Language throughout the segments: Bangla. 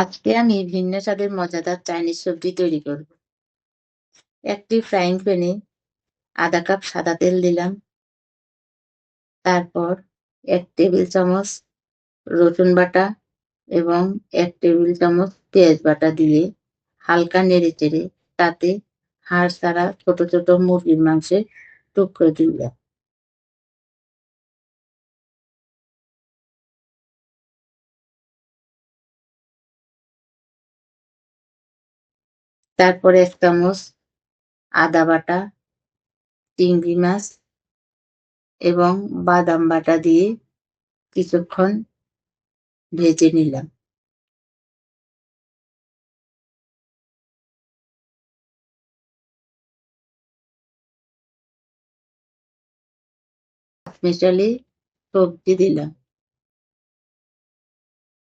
আজকে আমি ভিন্ন স্বাদের মজাদার চাইনিজ সবজি তৈরি করব। একটি ফ্রাইং প্যানে আধা কাপ সাদা তেল দিলাম। তারপর ১ টেবিল চামচ রসুন বাটা এবং ১ টেবিল চামচ পেঁয়াজ বাটা দিয়ে হালকা নেড়েচেড়ে তাতে হাড় ছাড়া ছোট ছোট মুরগির মাংসের টুকরো দিলাম। তারপর ১ চামচ আদা বাটা, চিংড়ি মাছ এবং বাদাম বাটা দিয়ে কিছুক্ষণ ভেজে নিলাম। মিশালে সবজি দিলাম।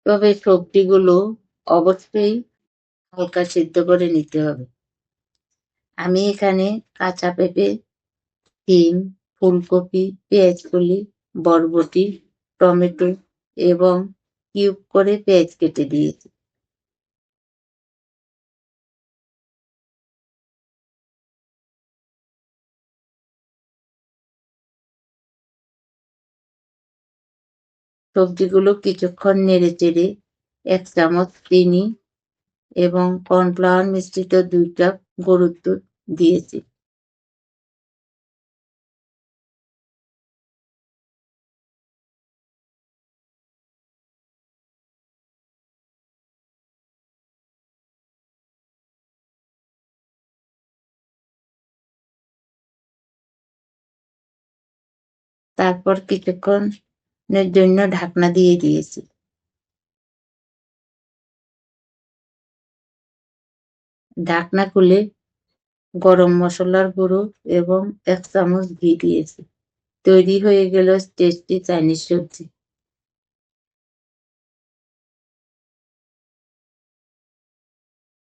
তবে সবজিগুলো অবশ্যই হালকা সিদ্ধ করে নিতে হবে। আমি এখানে কাঁচা পেঁপে, সিম, ফুলকপি, পেঁয়াজকলি, বরবটি, টমেটো এবং কিউব করে পেঁয়াজ কেটে দিয়েছি। সবজিগুলো কিছুক্ষণ নেড়েচেড়ে ১ চামচ চিনি এবং কর্নফ্লাওয়ার মিশ্রিত ২ কাপ গরুর দুধ দিয়েছি। তারপর কিছুক্ষণের জন্য ঢাকনা দিয়ে দিয়েছি। ঢাকনা খুলে গরম মসলার গুঁড়ো এবং ১ চামচ ঘি দিয়েছি। তৈরি হয়ে গেল টেস্টি চাইনিজ সবজি।